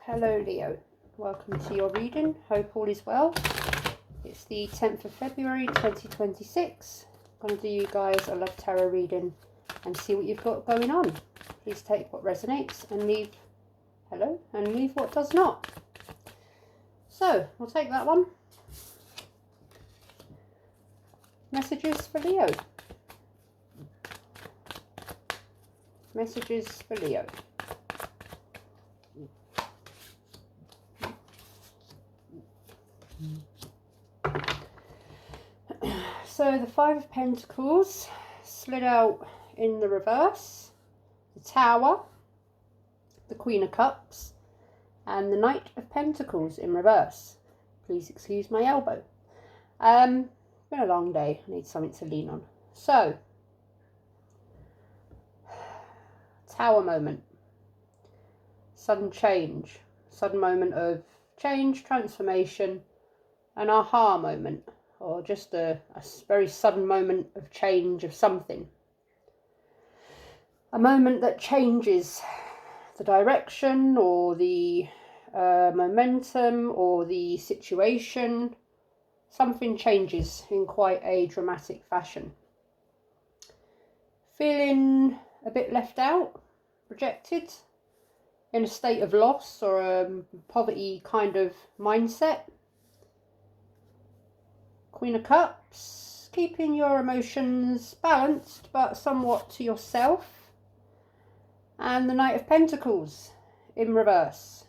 Hello Leo, welcome to your reading. Hope all is well. It's the 10th of February 2026. I'm going to do you guys a love tarot reading and see what you've got going on. Please take what resonates and leave what does not. So we'll take that one. Messages for Leo. Messages for Leo. So the Five of Pentacles slid out in the reverse, the Tower, the Queen of Cups, and the Knight of Pentacles in reverse. Please excuse my elbow. Been a long day. I need something to lean on. So, Tower moment. Sudden change. Sudden moment of change, transformation, an aha moment. Or just a very sudden moment of change of something. A moment that changes the direction or the momentum or the situation. Something changes in quite a dramatic fashion. Feeling a bit left out, rejected, in a state of loss or a poverty kind of mindset. Queen of Cups, keeping your emotions balanced but somewhat to yourself. And the Knight of Pentacles in reverse.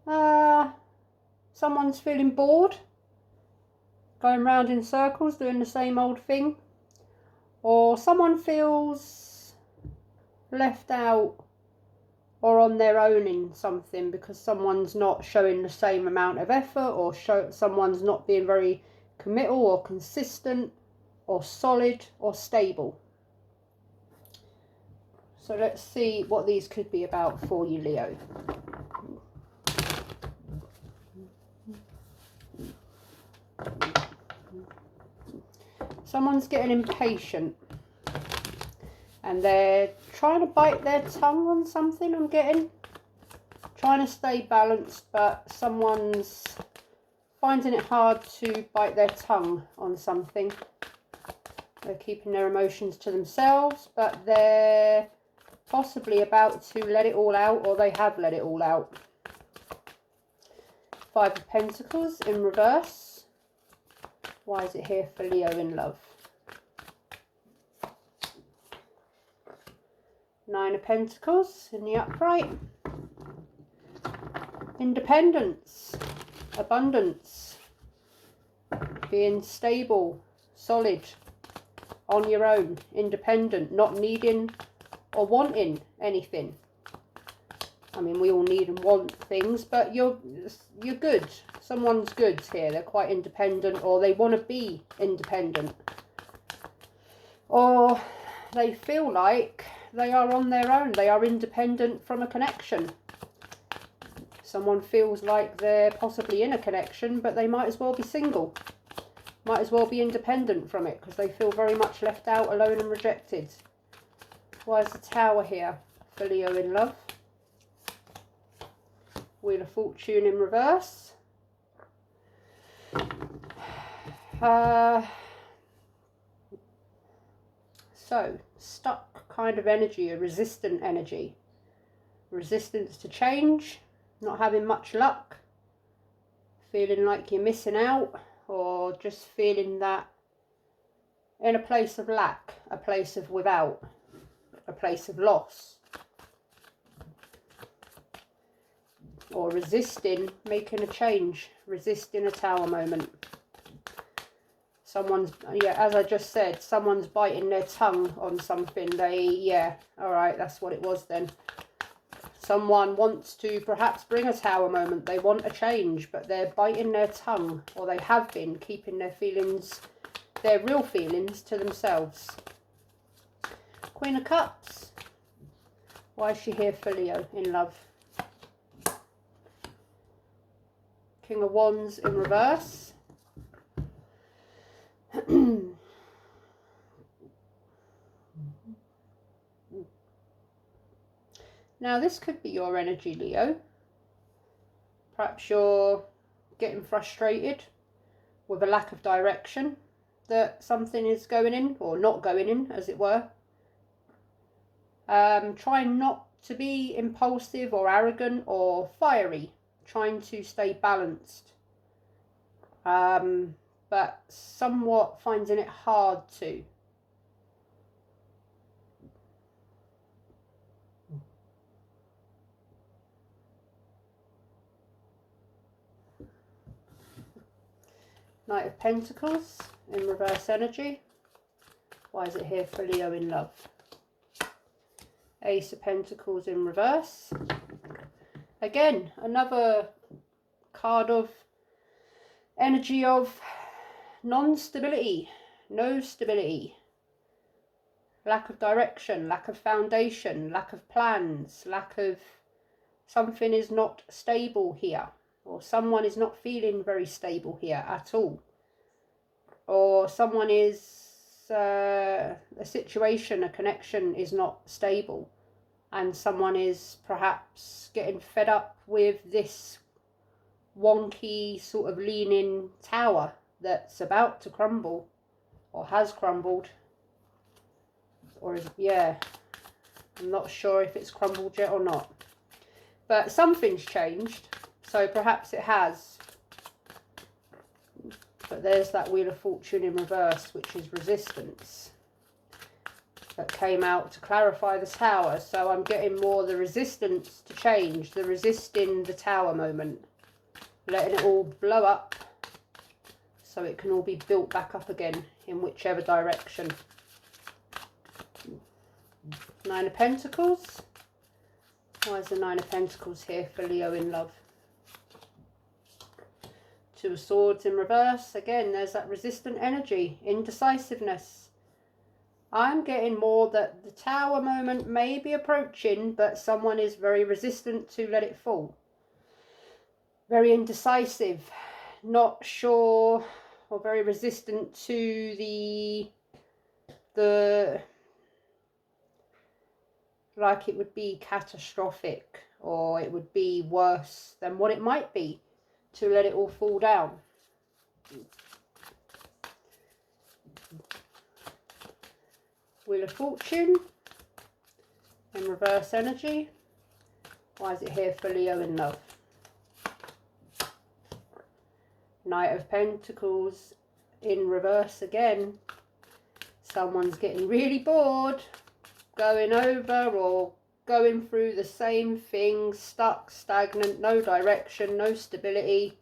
Someone's feeling bored, going round in circles, doing the same old thing. Or someone feels left out or on their own in something because someone's not showing the same amount of effort, or someone's not being very committal or consistent or solid or stable. So let's see what these could be about for you, Leo. Someone's getting impatient and they're trying to bite their tongue on something, I'm getting. Trying to stay balanced, but someone's finding it hard to bite their tongue on something. They're keeping their emotions to themselves, but they're possibly about to let it all out, or they have let it all out. Five of Pentacles in reverse. Why is it here for Leo in love? Nine of Pentacles in the upright. Independence, abundance, being stable, solid, on your own, independent, not needing or wanting anything. I mean, we all need and want things, but you're good. Someone's good here. They're quite independent, or they want to be independent, or they feel like they are on their own. They are independent from a connection. Someone feels like they're possibly in a connection, but they might as well be single. Might as well be independent from it because they feel very much left out, alone and rejected. Why is the Tower here for Leo in love? Wheel of Fortune in reverse. So, stuck kind of energy, a resistant energy. Resistance to change, not having much luck, feeling like you're missing out, or just feeling that in a place of lack, a place of without, a place of loss. Or resisting making a change, resisting a Tower moment. Someone's, yeah, as I just said, someone's biting their tongue on something. Alright, that's what it was then. Someone wants to perhaps bring a Tower moment. They want a change, but they're biting their tongue, or they have been keeping their feelings, their real feelings, to themselves. Queen of Cups. Why is she here for Leo in love? King of Wands in reverse. Now this could be your energy, Leo. Perhaps you're getting frustrated with a lack of direction that something is going in, or not going in, as it were. Trying not to be impulsive or arrogant or fiery. Trying to stay balanced. But somewhat finding it hard to. Knight of Pentacles in reverse energy. Why is it here for Leo in love? Ace of Pentacles in reverse. Again, another card of energy of non-stability, no stability, lack of direction, lack of foundation, lack of plans, lack of something is not stable here, or someone is not feeling very stable here at all, or someone is a situation, a connection is not stable, and someone is perhaps getting fed up with this wonky sort of leaning tower that's about to crumble, or has crumbled, or is, yeah, I'm not sure if it's crumbled yet or not, but something's changed, so perhaps it has. But there's that Wheel of Fortune in reverse, which is resistance, that came out to clarify the tower. So I'm getting more the resistance to change, the resisting the tower moment, letting it all blow up so it can all be built back up again in whichever direction. Nine of Pentacles. Why is the Nine of Pentacles here for Leo in love? Two of Swords in reverse. Again, there's that resistant energy, indecisiveness. I'm getting more that the tower moment may be approaching, but someone is very resistant to let it fall. Very indecisive, not sure, or very resistant to the like it would be catastrophic, or it would be worse than what it might be, to let it all fall down. Wheel of Fortune in reverse energy. Why is it here for Leo in love? Knight of Pentacles in reverse again. Someone's getting really bored, going over or going through the same thing, stuck, stagnant, no direction, no stability.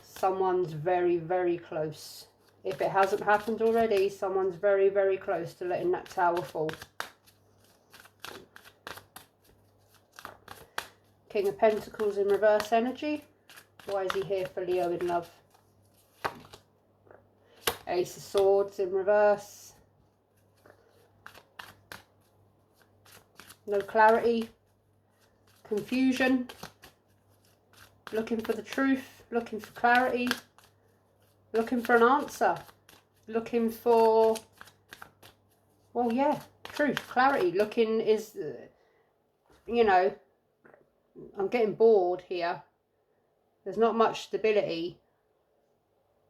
Someone's very, very close. If it hasn't happened already, someone's very, very close to letting that tower fall. King of Pentacles in reverse energy. Why is he here for Leo in love? Ace of Swords in reverse. No clarity. Confusion. Looking for the truth. Looking for clarity. Looking for an answer. Looking for, well, yeah, truth, clarity. Looking is, you know, I'm getting bored here. There's not much stability.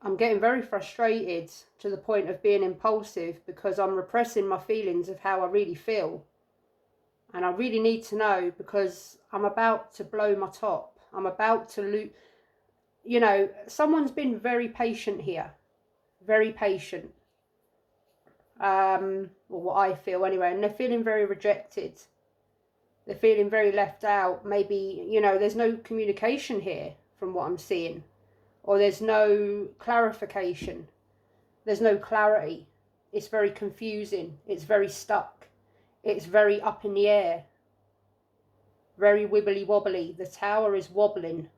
I'm getting very frustrated to the point of being impulsive because I'm repressing my feelings of how I really feel. And I really need to know, because I'm about to blow my top. I'm about to lose. You know, someone's been very patient here. Very patient. Or what I feel anyway. And they're feeling very rejected. They're feeling very left out. Maybe, you know, there's no communication here from what I'm seeing. Or there's no clarification. There's no clarity. It's very confusing. It's very stuck. It's very up in the air. Very wibbly wobbly. The tower is wobbling.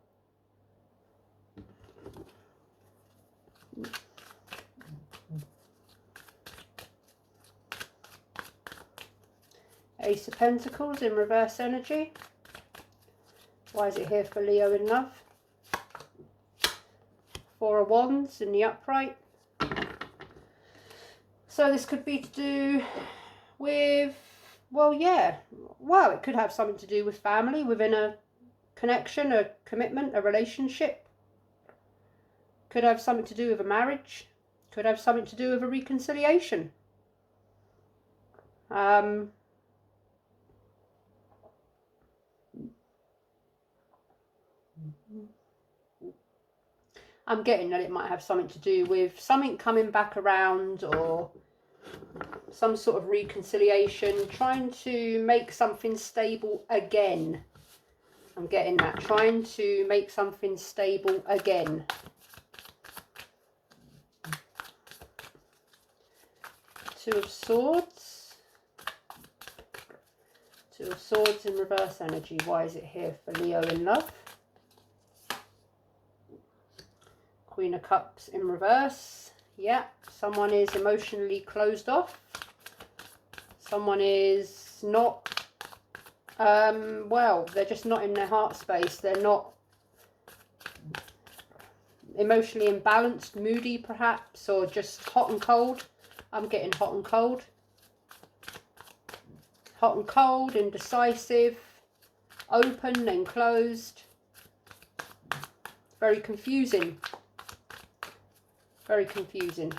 Ace of Pentacles in reverse energy. Why is it here for Leo in love? Four of Wands in the upright. So this could be to do with Well, yeah. Well, it could have something to do with family, within a connection, a commitment, a relationship. Could have something to do with a marriage. Could have something to do with a reconciliation. I'm getting that it might have something to do with something coming back around, or some sort of reconciliation, trying to make something stable again. I'm getting that, trying to make something stable again. Two of Swords. Two of Swords in reverse energy. Why is it here for Leo in love? Queen of Cups in reverse. Yeah, someone is emotionally closed off. Someone is not, well, they're just not in their heart space. They're not emotionally imbalanced, moody perhaps, or just hot and cold. I'm getting hot and cold. Hot and cold, indecisive, open and closed. Very confusing. Very confusing.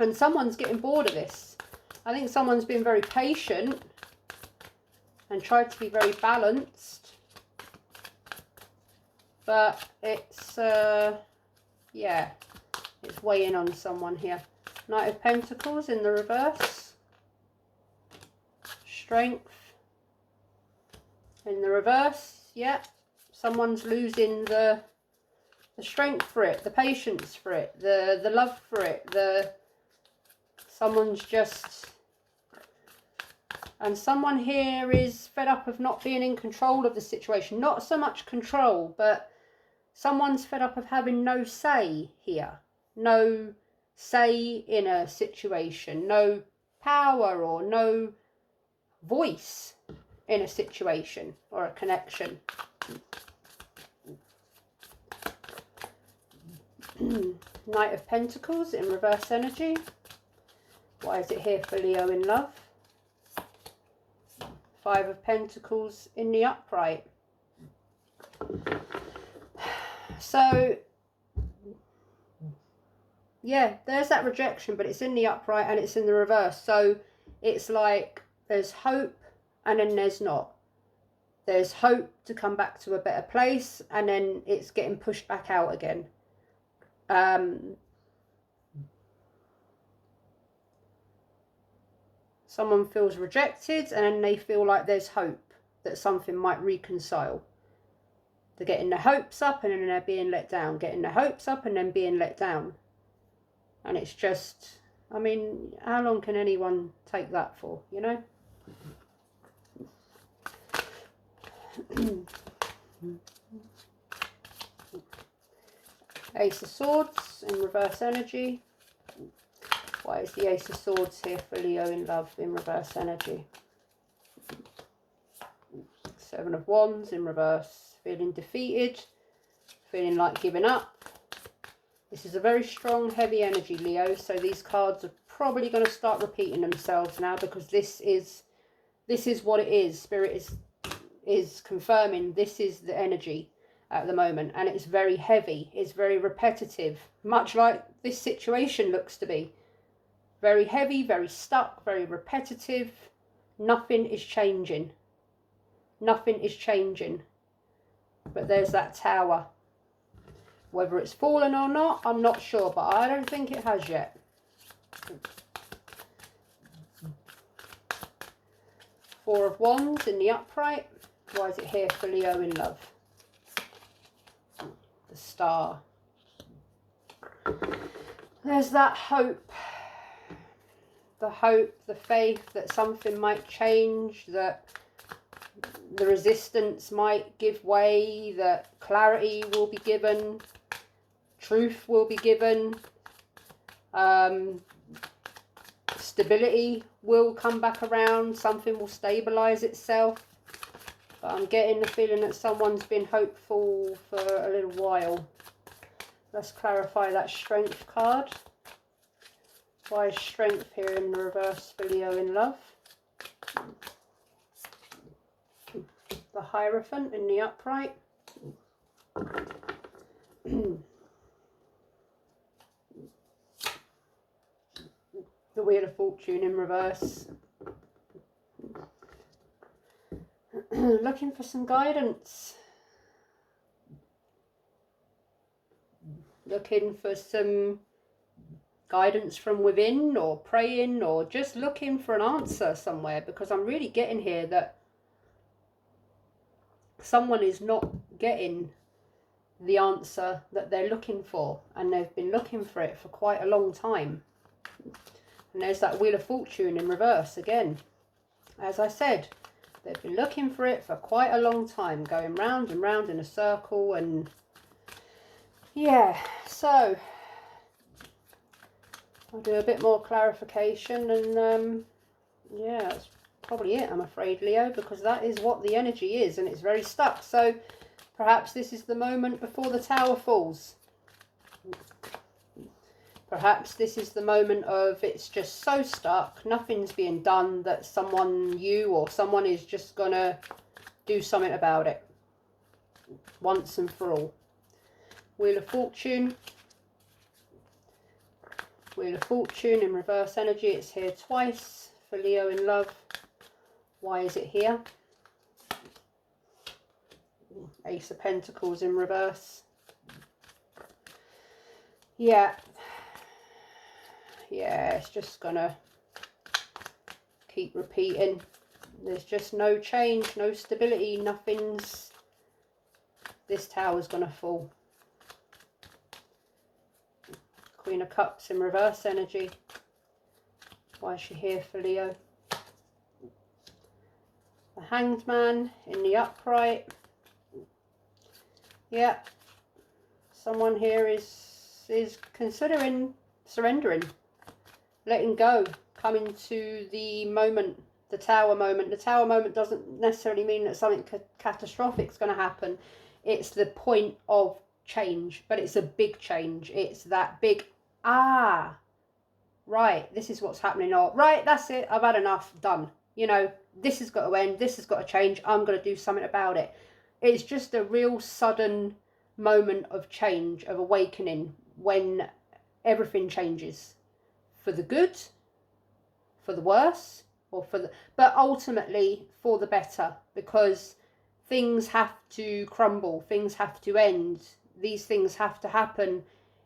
And someone's getting bored of this. I think someone's been very patient and tried to be very balanced. But it's, yeah, it's weighing on someone here. Knight of Pentacles in the reverse. Strength in the reverse. Yeah, someone's losing the strength for it, the patience for it, the love for it, someone's just, and someone here is fed up of not being in control of the situation. Not so much control, but someone's fed up of having no say here. No say in a situation, no power or no voice in a situation or a connection. Knight of Pentacles in reverse energy. Why is it here for Leo in love? Five of Pentacles in the upright. So, yeah, there's that rejection, but it's in the upright and it's in the reverse. So it's like there's hope and then there's not. There's hope to come back to a better place, and then it's getting pushed back out again. Someone feels rejected and then they feel like there's hope that something might reconcile. They're getting their hopes up and then they're being let down. Getting their hopes up and then being let down. And it's just, I mean, how long can anyone take that for, you know? Ace of Swords in reverse energy. Why is the Ace of Swords here for Leo in love in reverse energy? Seven of Wands in reverse. Feeling defeated. Feeling like giving up. This is a very strong, heavy energy, Leo. So these cards are probably going to start repeating themselves now, because this is what it is. Spirit is confirming this is the energy at the moment, and it's very heavy. It's very repetitive, much like this situation looks to be. Very heavy, very stuck, very repetitive. Nothing is changing. Nothing is changing. But there's that Tower. Whether it's fallen or not, I'm not sure, but I don't think it has yet. Four of Wands in the upright. Why is it here for Leo in love? The Star. There's that hope. The hope, the faith that something might change, that the resistance might give way, that clarity will be given, truth will be given, stability will come back around, something will stabilize itself. But I'm getting the feeling that someone's been hopeful for a little while. Let's clarify that Strength card. Why is Strength here in the reverse for Leo in love? The Hierophant in the upright. The Wheel of Fortune in reverse. Looking for some guidance. Looking for some guidance from within, or praying, or just looking for an answer somewhere, because I'm really getting here that someone is not getting the answer that they're looking for, and they've been looking for it for quite a long time. And there's that Wheel of Fortune in reverse again. As I said, they've been looking for it for quite a long time, going round and round in a circle. And yeah, so I'll do a bit more clarification, and yeah, that's probably it, I'm afraid, Leo, because that is what the energy is, and it's very stuck. So perhaps this is the moment before the tower falls. Perhaps this is the moment of it's just so stuck, nothing's being done, that someone, you or someone, is just gonna do something about it once and for all. Wheel of Fortune. Wheel of Fortune in reverse energy. It's here twice for Leo in love. Why is it here? Ace of Pentacles in reverse. Yeah, it's just gonna keep repeating. There's just no change, no stability, nothing's... This tower's gonna fall. Queen of Cups in reverse energy. Why is she here for Leo? The Hanged Man in the upright. Yeah, someone here is considering surrendering, letting go, coming to the moment, the tower moment. The tower moment doesn't necessarily mean that something catastrophic is going to happen. It's the point of change, but it's a big change. It's that big, right, this is what's happening, or right, that's it, I've had enough, done. You know, this has got to end, this has got to change, I'm going to do something about it. It's just a real sudden moment of change, of awakening, when everything changes for the good, for the worse, or for the, but ultimately for the better, because things have to crumble, things have to end, these things have to happen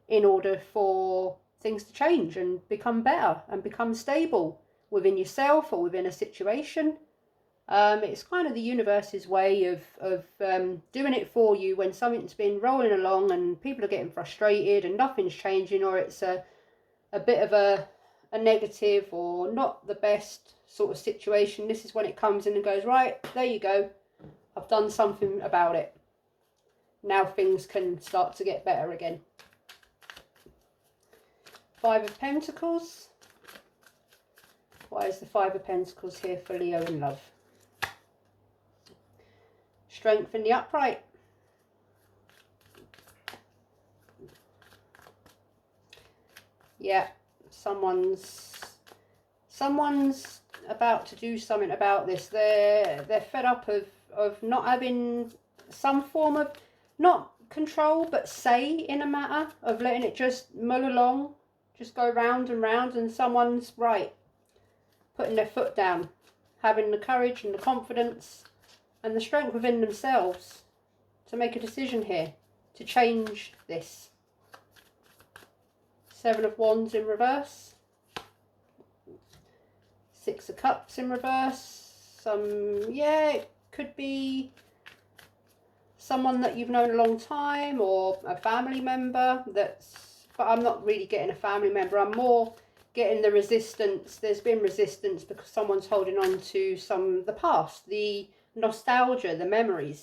in order for things to change and become better and become stable within yourself or within a situation. It's kind of the universe's way of doing it for you when something's been rolling along and people are getting frustrated and nothing's changing, or it's a bit of a negative or not the best sort of situation. This is when it comes in and goes, right, there you go, I've done something about it. Now things can start to get better again. Five of Pentacles. Why is the Five of Pentacles here for Leo in love? Strength in the upright. Yeah, someone's about to do something about this. They're fed up of not having some form of, not control, but say in a matter, of letting it just mull along, just go round and round, and someone's putting their foot down, having the courage and the confidence and the strength within themselves to make a decision here, to change this. Seven of Wands in reverse. Six of Cups in reverse. It could be someone that you've known a long time, or a family member but I'm not really getting a family member. I'm more getting the resistance. There's been resistance because someone's holding on to the past, the nostalgia, the memories.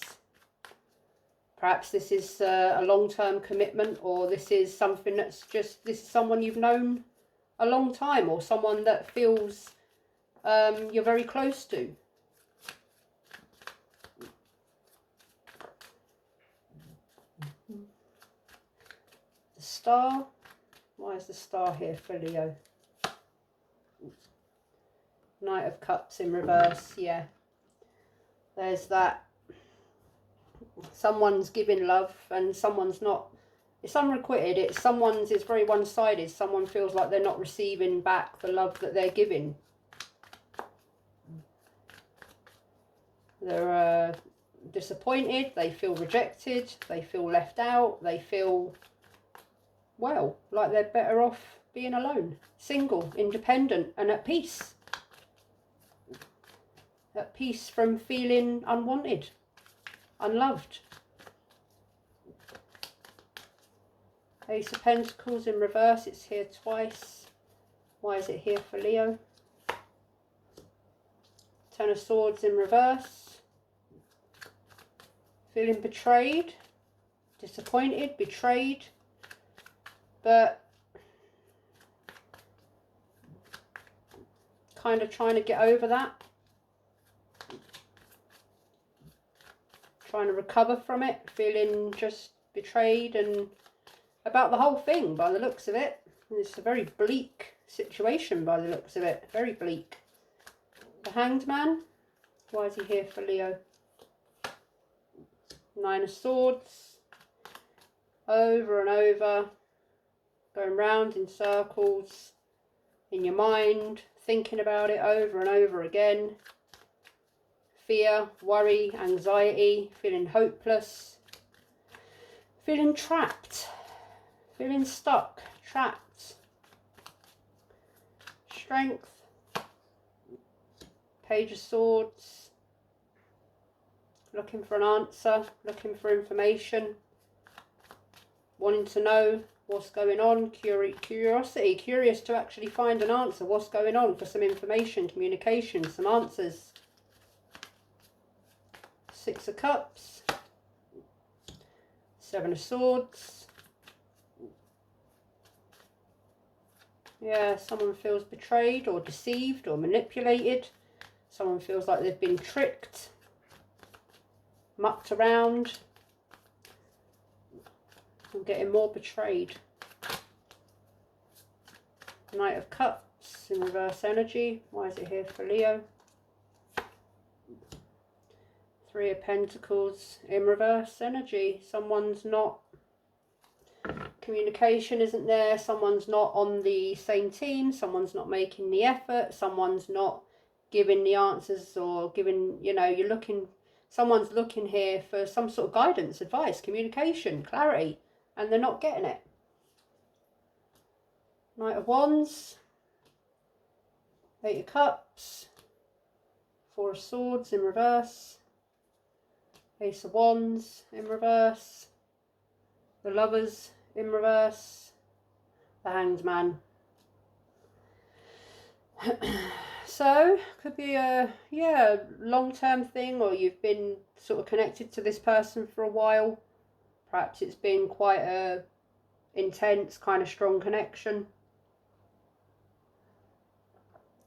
Perhaps this is a long-term commitment, or this is something that's just, this is someone you've known a long time, or someone that feels you're very close to. The Star. Why is the Star here for Leo? Knight of Cups in reverse, yeah. There's that. Someone's giving love and someone's not. It's unrequited. It's very one-sided. Someone feels like they're not receiving back the love that they're giving. They're disappointed. They feel rejected. They feel left out. They feel, well, like they're better off being alone, single, independent, and at peace. At peace from feeling unwanted, unloved. Ace of Pentacles in reverse, it's here twice. Why is it here for Leo? Ten of Swords in reverse. Feeling betrayed, disappointed, betrayed, but kind of trying to get over that. Trying to recover from it, feeling just betrayed and about the whole thing by the looks of it. It's a very bleak situation by the looks of it. Very bleak. The Hanged Man. Why is he here for Leo? Nine of Swords. Over and over. Going round in circles. In your mind. Thinking about it over and over again. Fear, worry, anxiety. Feeling hopeless. Feeling trapped. Feeling stuck, trapped. Strength. Page of Swords. Looking for an answer, looking for information. Wanting to know what's going on. Curiosity, curious to actually find an answer. What's going on, for some information, communication, some answers. Six of Cups. Seven of Swords. Yeah, someone feels betrayed or deceived or manipulated. Someone feels like they've been tricked, mucked around. I'm getting more betrayed. Knight of Cups in reverse energy. Why is it here for Leo? Three of Pentacles in reverse energy. Someone's not, communication isn't there, someone's not on the same team, someone's not making the effort, someone's not giving the answers or giving, you know, someone's looking here for some sort of guidance, advice, communication, clarity, and they're not getting it. Knight of Wands, Eight of Cups, Four of Swords in reverse, Ace of Wands in reverse, the Lovers in reverse, the Hanged Man. So, could be a, yeah, long-term thing, or you've been sort of connected to this person for a while. Perhaps it's been quite a intense, kind of strong connection.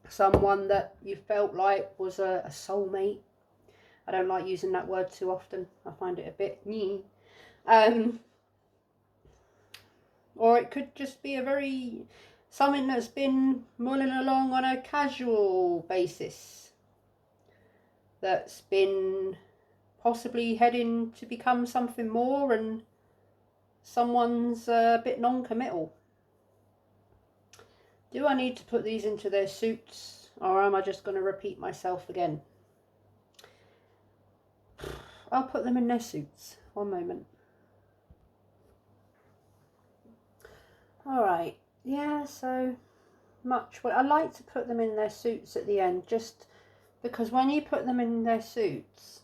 Someone that you felt like was a soulmate. I don't like using that word too often. I find it a bit or it could just be something that's been mulling along on a casual basis. That's been possibly heading to become something more, and someone's a bit non-committal. Do I need to put these into their suits, or am I just going to repeat myself again? I'll put them in their suits. One moment. Alright, yeah, so much. Well, I like to put them in their suits at the end, just because when you put them in their suits,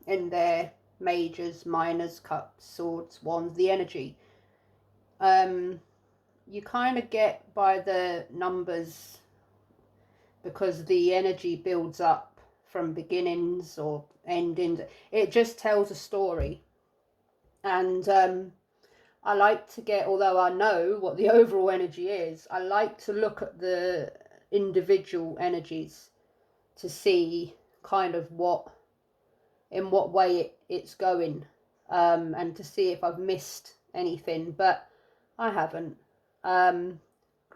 in their majors, minors, cups, swords, wands, the energy, you kind of get by the numbers, because the energy builds up from beginnings or endings. It just tells a story. And I like to get, although I know what the overall energy is, I like to look at the individual energies to see kind of in what way it's going, and to see if I've missed anything, but I haven't. Well,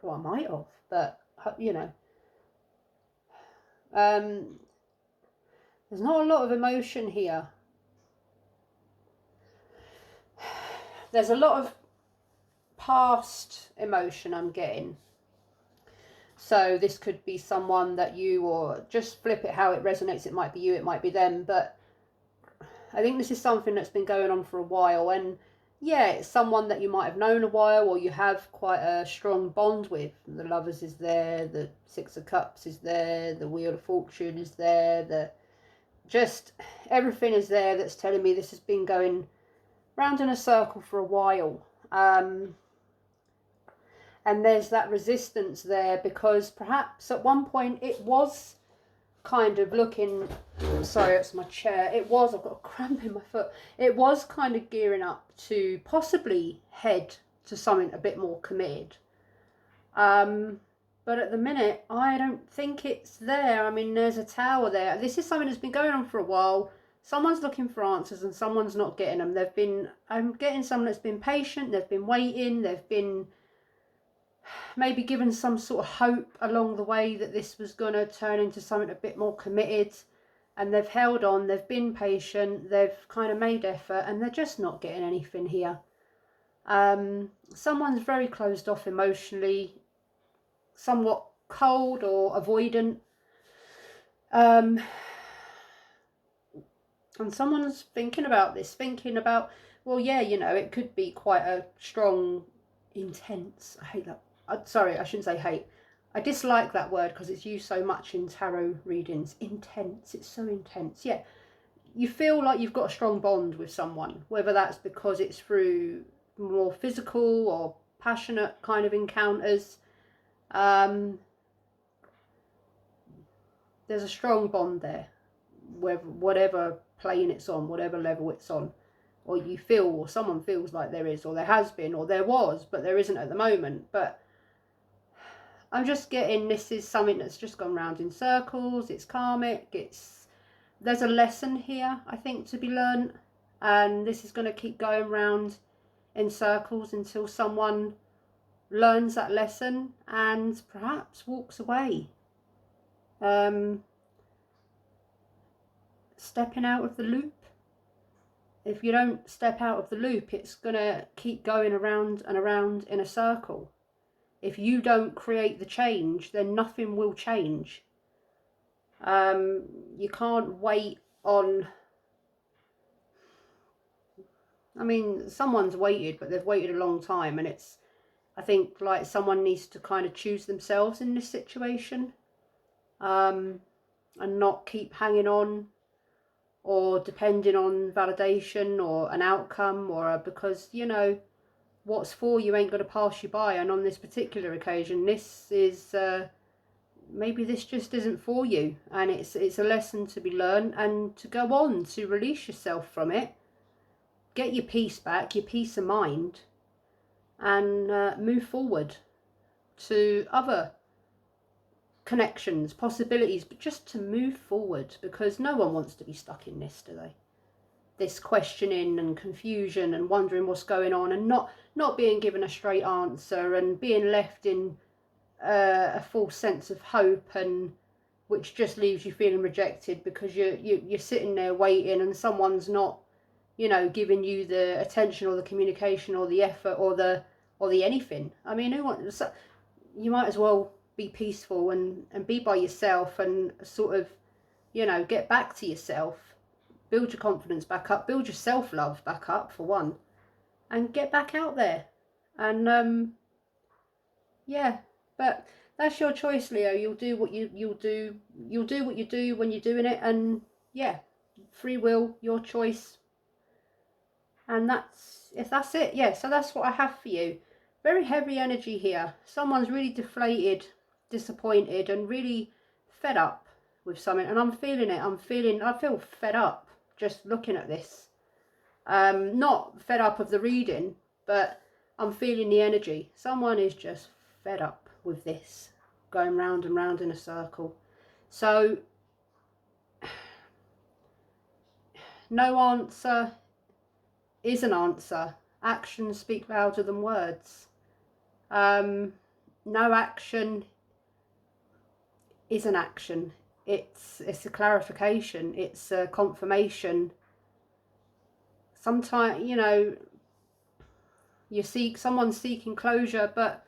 I might have, but you know, There's not a lot of emotion here. There's a lot of past emotion I'm getting. So this could be someone that you, or just flip it how it resonates. It might be you, it might be them. But I think this is something that's been going on for a while. And yeah, it's someone that you might have known a while, or you have quite a strong bond with. The Lovers is there, the Six of Cups is there, the Wheel of Fortune is there, just everything is there that's telling me this has been going round in a circle for a while. And there's that resistance there, because perhaps at one point it was kind of looking, sorry, it's my chair, it was, I've got a cramp in my foot, it was kind of gearing up to possibly head to something a bit more committed. But at the minute, I don't think it's there. I mean, there's a Tower there. This is something that's been going on for a while. Someone's looking for answers and someone's not getting them. I'm getting someone that's been patient, they've been waiting, they've been maybe given some sort of hope along the way that this was going to turn into something a bit more committed, and they've held on, they've been patient, they've kind of made effort, and they're just not getting anything here. Someone's very closed off emotionally, somewhat cold or avoidant, and someone's thinking about this, well, yeah, you know, it could be quite a strong, intense, I hate that, sorry, I shouldn't say hate, I dislike that word because it's used so much in tarot readings. Intense, it's so intense. Yeah, you feel like you've got a strong bond with someone, whether that's because it's through more physical or passionate kind of encounters. There's a strong bond there, whatever plane it's on, whatever level it's on, or you feel, or someone feels like there is, or there has been, or there was, but there isn't at the moment. But I'm just getting, this is something that's just gone round in circles. It's karmic. There's a lesson here, I think, to be learned, and this is going to keep going round in circles until someone learns that lesson and perhaps walks away. Stepping out of the loop. If you don't step out of the loop, it's going to keep going around and around in a circle. If you don't create the change, then nothing will change. You can't wait on, I mean, someone's waited, but they've waited a long time, and it's, I think, like, someone needs to kind of choose themselves in this situation, and not keep hanging on or depending on validation or an outcome, or because, you know, what's for you ain't going to pass you by. And on this particular occasion, this is maybe this just isn't for you, and it's a lesson to be learned, and to go on, to release yourself from it, get your peace back, your peace of mind, and move forward to other connections, possibilities, but just to move forward, because no one wants to be stuck in this, do they? This questioning and confusion and wondering what's going on, and not being given a straight answer, and being left in a false sense of hope, and which just leaves you feeling rejected, because you're sitting there waiting, and someone's not, you know, giving you the attention or the communication or the effort or the anything. I mean, you might as well be peaceful and be by yourself, and sort of, you know, get back to yourself, build your confidence back up, build your self-love back up, for one, and get back out there. And yeah, but that's your choice, Leo. You'll do what you'll do what you do when you're doing it, and yeah, free will, your choice. And that's it. Yeah, so that's what I have for you. Very heavy energy here. Someone's really deflated, disappointed, and really fed up with something, and I'm feeling it. I feel fed up just looking at this. Not fed up of the reading, but I'm feeling the energy. Someone is just fed up with this, going round and round in a circle. So no answer is an answer. Actions speak louder than words. No action is an action. it's a clarification, it's a confirmation. Sometimes, you know, someone's seeking closure, but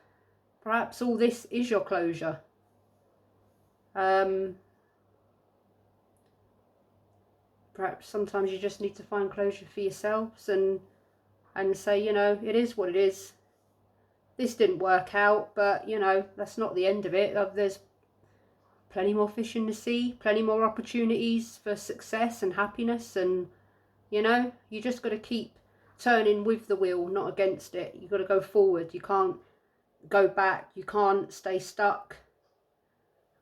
perhaps all this is your closure. Perhaps sometimes you just need to find closure for yourselves and say, you know, it is what it is. This didn't work out, but, you know, that's not the end of it. There's plenty more fish in the sea, plenty more opportunities for success and happiness, and, you know, you just got to keep turning with the wheel, not against it. You've got to go forward. You can't go back. You can't stay stuck,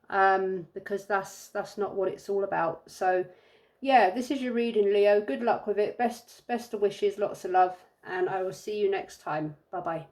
because that's not what it's all about. So yeah, this is your reading, Leo. Good luck with it. Best of wishes, lots of love, and I will see you next time. Bye bye.